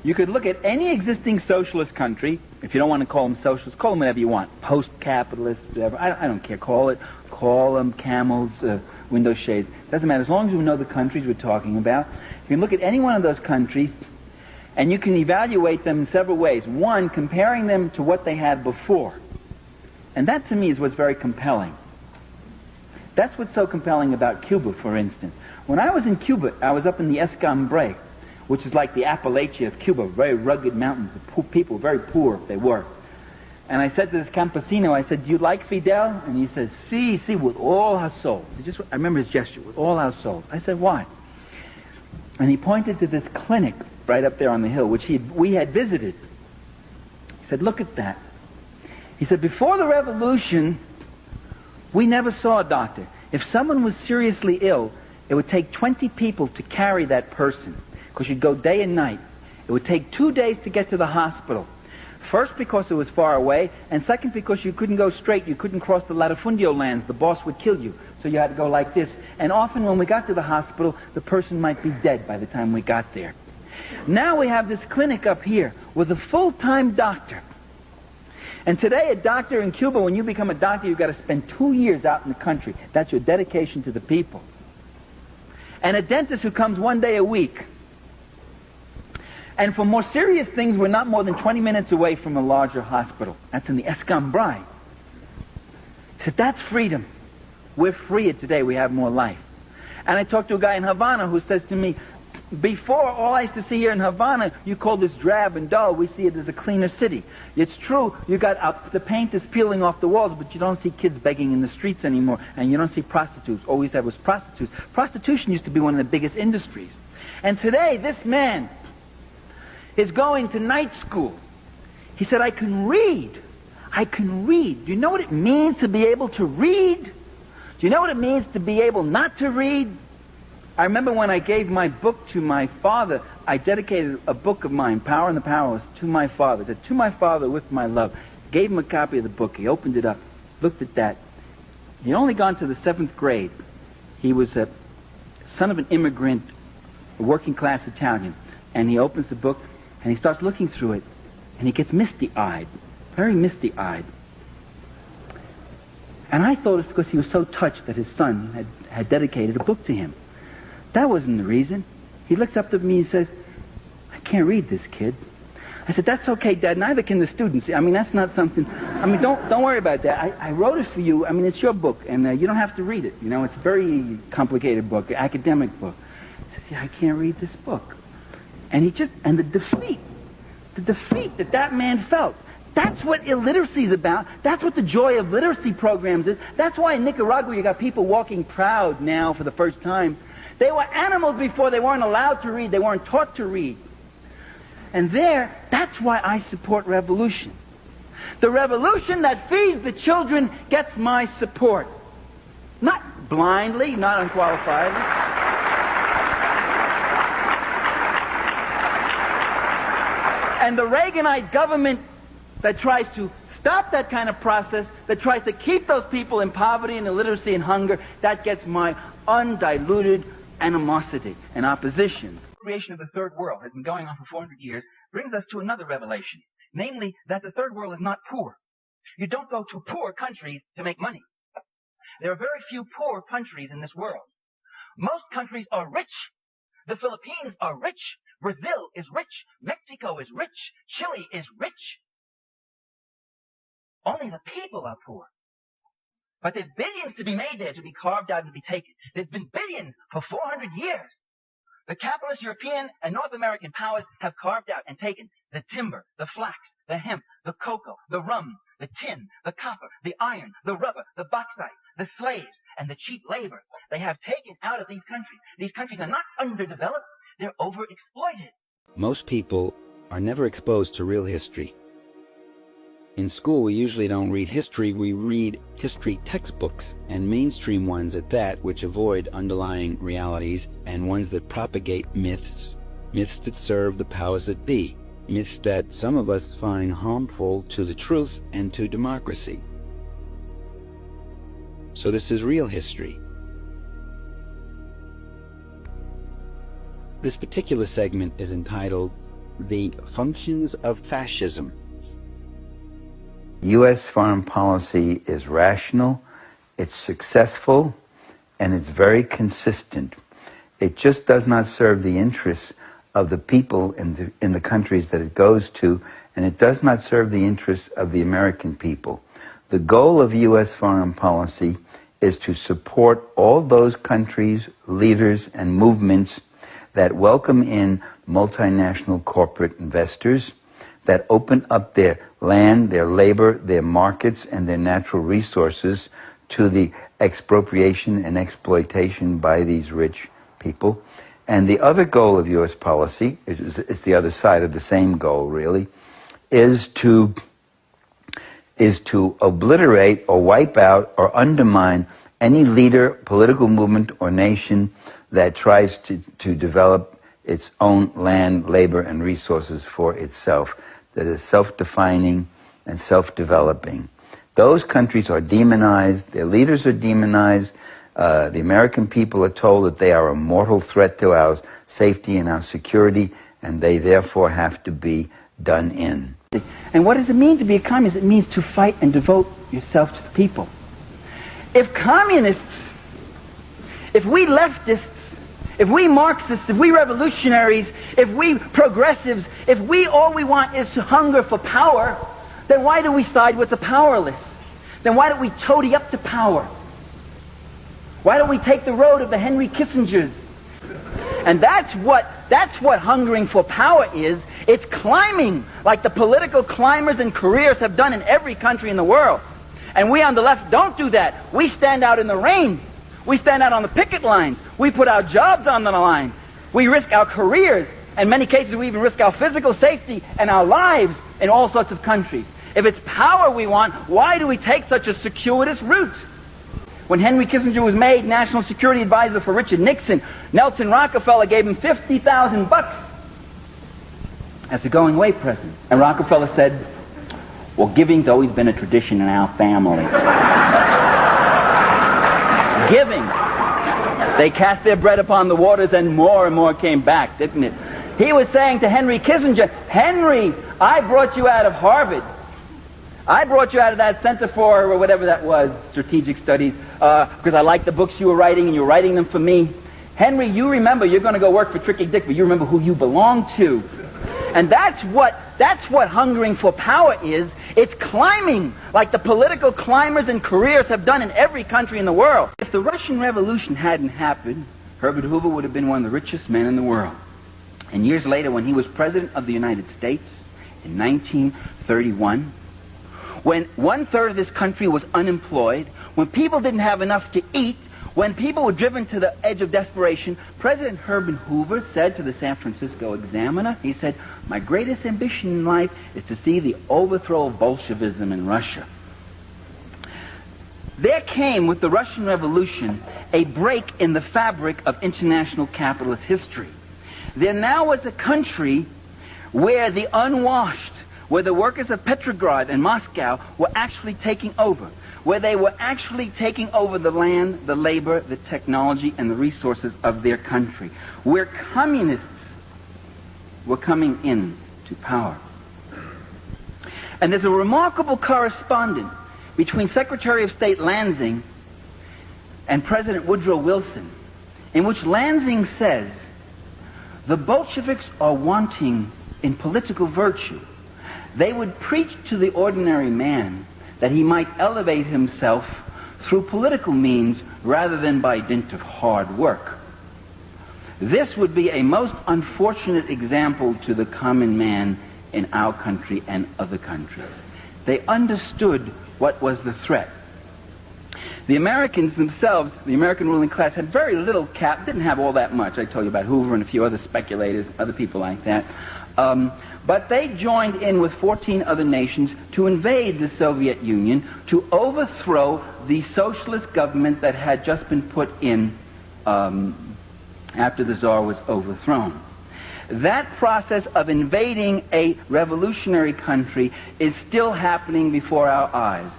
You could look at any existing socialist country. If you don't want to call them socialist, call them whatever you want. Post-capitalist, whatever. I don't care. Call them camels, window shades. Doesn't matter. As long as you know the countries we're talking about. You can look at any one of those countries, and you can evaluate them in several ways. One, comparing them to what they had before. And that, to me, is what's very compelling. That's what's so compelling about Cuba, for instance. When I was in Cuba, I was up in the Escambray, which is like the Appalachia of Cuba, very rugged mountains. The people, very poor they were. And I said to this campesino, I said, "Do you like Fidel?" And he said, "Sí, sí, with all our souls." I remember his gesture, with all our souls. I said, "Why?" And he pointed to this clinic right up there on the hill, which we had visited. He said, "Look at that." He said, "Before the revolution, we never saw a doctor. If someone was seriously ill, it would take 20 people to carry that person, because you'd go day and night. It would take 2 days to get to the hospital. First, because it was far away, and second, because you couldn't go straight. You couldn't cross the latifundio lands. The boss would kill you, so you had to go like this. And often when we got to the hospital, the person might be dead by the time we got there. Now we have this clinic up here with a full-time doctor. And today, a doctor in Cuba, when you become a doctor, you've got to spend 2 years out in the country. That's your dedication to the people. And a dentist who comes 1 day a week. And for more serious things, we're not more than 20 minutes away from a larger hospital. That's in the Escambray. He said, "That's freedom. We're freer today. We have more life." And I talked to a guy in Havana who says to me, "Before, all I used to see here in Havana, you call this drab and dull. We see it as a cleaner city. It's true, you got the paint is peeling off the walls, but you don't see kids begging in the streets anymore, and you don't see prostitutes. All we used to have was prostitutes. Prostitution used to be one of the biggest industries. And today, this man is going to night school." He said, "I can read. I can read. Do you know what it means to be able to read? Do you know what it means to be able not to read?" I remember when I gave my book to my father, I dedicated a book of mine, Power and the Powerless, to my father. I said, "To my father with my love." Gave him a copy of the book. He opened it up, looked at that. He'd only gone to the 7th grade. He was a son of an immigrant, a working-class Italian. And he opens the book, and he starts looking through it, and he gets misty-eyed, very misty-eyed. And I thought it's because he was so touched that his son had dedicated a book to him. That wasn't the reason. He looks up to me and says, "I can't read this, kid." I said, "That's okay, Dad. Neither can the students. I mean, that's not something. I mean, don't worry about that. I wrote it for you. I mean, it's your book, and you don't have to read it. You know, it's a very complicated book, an academic book." He says, "Yeah, I can't read this book." And the defeat that man felt. That's what illiteracy is about. That's what the joy of literacy programs is. That's why in Nicaragua you got people walking proud now for the first time. They were animals before. They weren't allowed to read. They weren't taught to read. And that's why I support revolution. The revolution that feeds the children gets my support. Not blindly, not unqualifiedly. And the Reaganite government that tries to stop that kind of process, that tries to keep those people in poverty and illiteracy and hunger, that gets my undiluted animosity and opposition. The creation of the third world has been going on for 400 years, brings us to another revelation, namely that the third world is not poor. You don't go to poor countries to make money. There are very few poor countries in this world. Most countries are rich. The Philippines are rich. Brazil is rich. Mexico is rich. Chile is rich. Only the people are poor. But there's billions to be made there, to be carved out and to be taken. There's been billions for 400 years. The capitalist European and North American powers have carved out and taken the timber, the flax, the hemp, the cocoa, the rum, the tin, the copper, the iron, the rubber, the bauxite, the slaves, and the cheap labor. They have taken out of these countries. These countries are not underdeveloped, they're overexploited. Most people are never exposed to real history. In school, we usually don't read history, we read history textbooks, and mainstream ones at that, which avoid underlying realities, and ones that propagate myths, myths that serve the powers that be, myths that some of us find harmful to the truth and to democracy. So this is real history. This particular segment is entitled The functions of fascism. U.S. foreign policy is rational, it's successful, and it's very consistent. It just does not serve the interests of the people in the countries that it goes to, and it does not serve the interests of the American people. The goal of U.S. foreign policy is to support all those countries, leaders, and movements that welcome in multinational corporate investors, that open up their land, their labor, their markets, and their natural resources to the expropriation and exploitation by these rich people. And the other goal of U.S. policy, it's the other side of the same goal really, is to obliterate or wipe out or undermine any leader, political movement, or nation that tries to develop its own land, labor, and resources for itself, that is self-defining and self-developing. Those countries are demonized, their leaders are demonized, the American people are told that they are a mortal threat to our safety and our security, and they therefore have to be done in. And what does it mean to be a communist? It means to fight and devote yourself to the people. If communists, if we leftists, if we Marxists, if we revolutionaries, if we progressives, if we all we want is to hunger for power, then why do we side with the powerless? Then why don't we toady up to power? Why don't we take the road of the Henry Kissingers? And that's what hungering for power is. It's climbing like the political climbers and careers have done in every country in the world. And we on the left don't do that. We stand out in the rain. We stand out on the picket lines. We put our jobs on the line. We risk our careers. In many cases, we even risk our physical safety and our lives in all sorts of countries. If it's power we want, why do we take such a circuitous route? When Henry Kissinger was made National Security Advisor for Richard Nixon, Nelson Rockefeller gave him $50,000 as a going-away present. And Rockefeller said, well, giving's always been a tradition in our family. Giving. They cast their bread upon the waters and more came back, didn't it? He was saying to Henry Kissinger, Henry, I brought you out of Harvard. I brought you out of that Center for, or whatever that was, Strategic Studies, because I liked the books you were writing and you were writing them for me. Henry, you remember you're going to go work for Tricky Dick, but you remember who you belong to. And that's what hungering for power is. It's climbing like the political climbers and careers have done in every country in the world. If the Russian Revolution hadn't happened, Herbert Hoover would have been one of the richest men in the world. And years later, when he was President of the United States in 1931, when 1/3 of this country was unemployed, when people didn't have enough to eat, when people were driven to the edge of desperation, President Herbert Hoover said to the San Francisco Examiner, he said, my greatest ambition in life is to see the overthrow of Bolshevism in Russia. There came, with the Russian Revolution, a break in the fabric of international capitalist history. There now was a country where the unwashed, where the workers of Petrograd and Moscow were actually taking over, where they were actually taking over the land, the labor, the technology, and the resources of their country, where communists were coming in to power. And there's a remarkable correspondence between Secretary of State Lansing and President Woodrow Wilson, in which Lansing says, the Bolsheviks are wanting in political virtue. They would preach to the ordinary man that he might elevate himself through political means rather than by dint of hard work. This would be a most unfortunate example to the common man in our country and other countries. They understood what was the threat. The Americans themselves, the American ruling class, had very little didn't have all that much. I told you about Hoover and a few other speculators, other people like that. But they joined in with 14 other nations to invade the Soviet Union, to overthrow the socialist government that had just been put in after the Tsar was overthrown. That process of invading a revolutionary country is still happening before our eyes.